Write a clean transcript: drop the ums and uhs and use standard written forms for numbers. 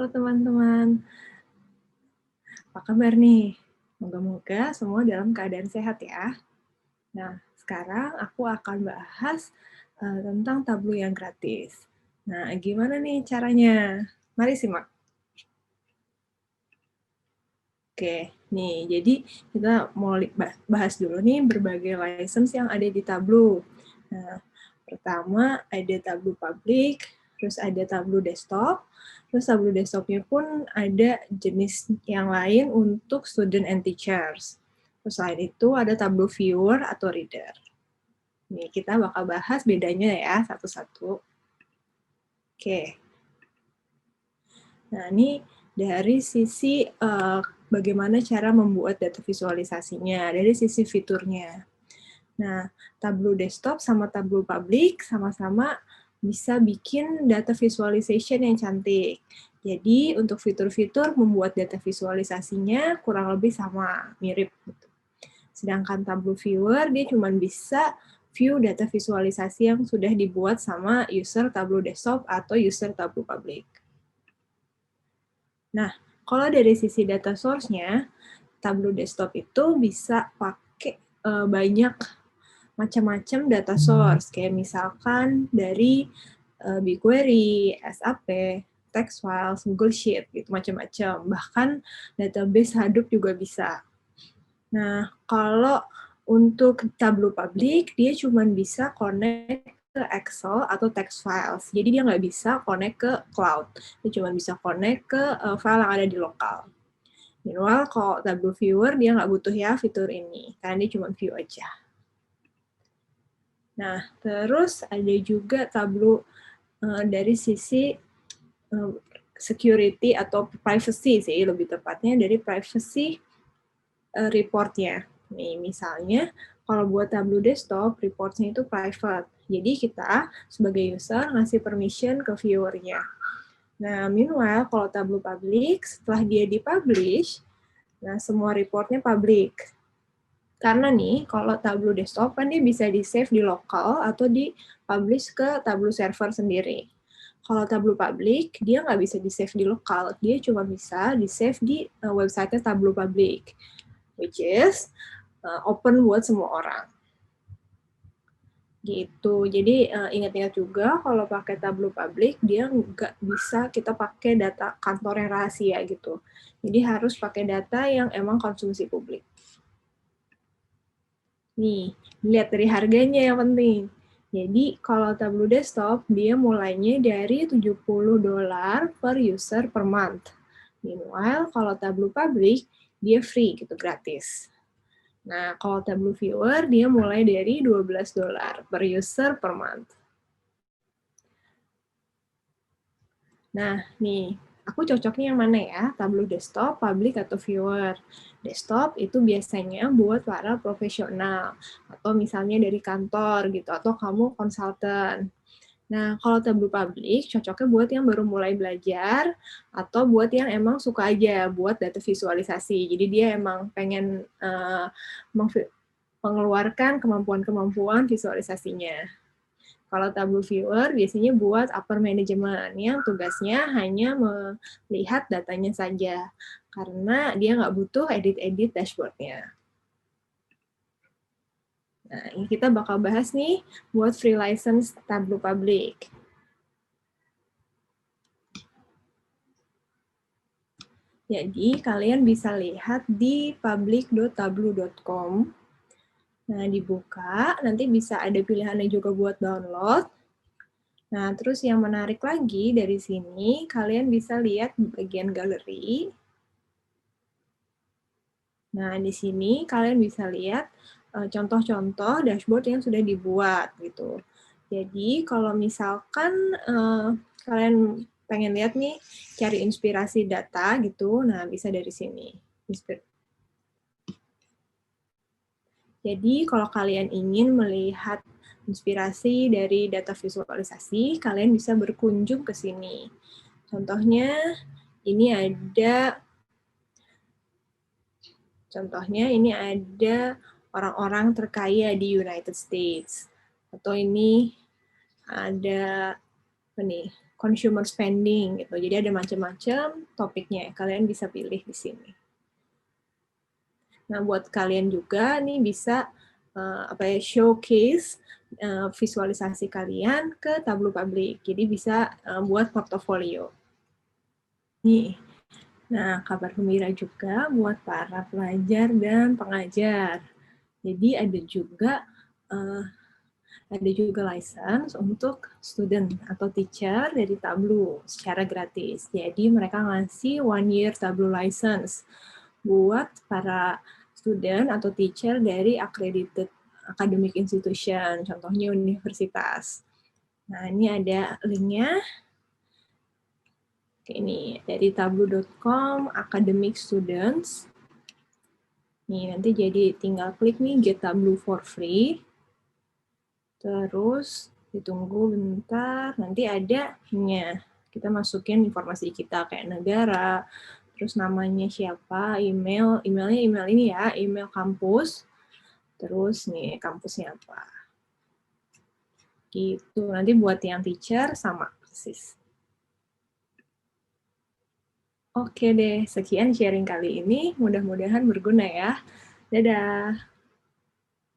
Halo teman-teman, apa kabar nih? Moga-moga semua dalam keadaan sehat ya. Nah, sekarang aku akan bahas tentang Tableau yang gratis. Nah, gimana nih caranya? Mari simak. Oke, nih jadi kita mau bahas dulu nih berbagai license yang ada di Tableau. Nah, pertama ada Tableau Public, terus ada Tableau Desktop, terus Tableau Desktopnya pun ada jenis yang lain untuk student and teachers. Terus selain itu ada Tableau Viewer atau Reader. Nih, kita bakal bahas bedanya ya satu-satu. Oke. Nah, ini dari sisi bagaimana cara membuat data visualisasinya, dari sisi fiturnya. Nah, Tableau Desktop sama Tableau Public sama-sama bisa bikin data visualization yang cantik. Jadi, untuk fitur-fitur membuat data visualisasinya kurang lebih sama, mirip. Gitu. Sedangkan Tableau Viewer, dia cuma bisa view data visualisasi yang sudah dibuat sama user Tableau Desktop atau user Tableau Public. Nah, kalau dari sisi data source-nya, Tableau Desktop itu bisa pakai banyak macam-macam data source, kayak misalkan dari BigQuery, SAP, text files, Google Sheet, gitu macam-macam. Bahkan database Hadoop juga bisa. Nah, kalau untuk Tableau Public, dia cuma bisa connect ke Excel atau text files. Jadi dia nggak bisa connect ke cloud. Dia cuma bisa connect ke file yang ada di lokal. Meanwhile, kalau Tableau Viewer, dia nggak butuh ya fitur ini, karena dia cuma view aja. Nah, terus ada juga Tableau dari sisi security atau privacy sih, lebih tepatnya dari privacy report-nya. Nih, misalnya, kalau buat Tableau Desktop, report-nya itu private. Jadi kita sebagai user ngasih permission ke viewer-nya. Nah, meanwhile, kalau Tableau Public, setelah dia di-publish, nah semua report-nya public. Karena nih, kalau Tableau Desktop kan dia bisa di-save di lokal atau di-publish ke Tableau server sendiri. Kalau Tableau Public, dia nggak bisa di-save di lokal, dia cuma bisa di-save di website-nya Tableau Public, which is open buat semua orang. Gitu. Jadi ingat-ingat juga kalau pakai Tableau Public, dia nggak bisa kita pakai data kantor yang rahasia gitu. Jadi harus pakai data yang emang konsumsi publik. Nih, lihat dari harganya yang penting. Jadi, kalau Tableau Desktop, dia mulainya dari $70 per user per month. Meanwhile, kalau Tableau Public, dia free gitu, gratis. Nah, kalau Tableau Viewer, dia mulai dari $12 per user per month. Nah, nih, aku cocoknya yang mana ya? Tableau Desktop, Public, atau Viewer? Desktop itu biasanya buat para profesional, atau misalnya dari kantor gitu, atau kamu konsultan. Nah, kalau Tableau Public cocoknya buat yang baru mulai belajar, atau buat yang emang suka aja buat data visualisasi. Jadi dia emang pengen mengeluarkan kemampuan-kemampuan visualisasinya. Kalau Tableau Viewer biasanya buat upper management yang tugasnya hanya melihat datanya saja, karena dia nggak butuh edit-edit dashboard-nya. Nah, ini kita bakal bahas nih buat free license Tableau Public. Jadi, kalian bisa lihat di public.tableau.com. Nah, dibuka, nanti bisa ada pilihannya juga buat download. Nah, terus yang menarik lagi dari sini, kalian bisa lihat bagian galeri. Nah, di sini kalian bisa lihat contoh-contoh dashboard yang sudah dibuat gitu. Jadi, kalau misalkan kalian pengen lihat nih, cari inspirasi data gitu, nah bisa dari sini. Jadi, kalau kalian ingin melihat inspirasi dari data visualisasi, kalian bisa berkunjung ke sini. Contohnya, ini ada orang-orang terkaya di United States. Atau ini ada apa nih? consumer spending gitu. Jadi ada macam-macam topiknya, kalian bisa pilih di sini. Nah, buat kalian juga nih bisa showcase visualisasi kalian ke Tableau Public. Jadi bisa buat portofolio. Nih. Nah, kabar gembira juga buat para pelajar dan pengajar. Jadi ada juga license untuk student atau teacher dari Tableau secara gratis. Jadi mereka ngasih 1 year Tableau license buat para student atau teacher dari accredited academic institution, contohnya universitas. Nah, ini ada linknya. Oke, ini dari tableau.com academic students. Nih, nanti jadi tinggal klik nih Get Tableau for free. Terus ditunggu bentar, nanti ada nya. Kita masukin informasi kita kayak negara, terus namanya siapa, emailnya email ini ya, email kampus, terus nih kampusnya apa. Gitu, nanti buat yang teacher sama persis. Oke deh, sekian sharing kali ini. Mudah-mudahan berguna ya. Dadah.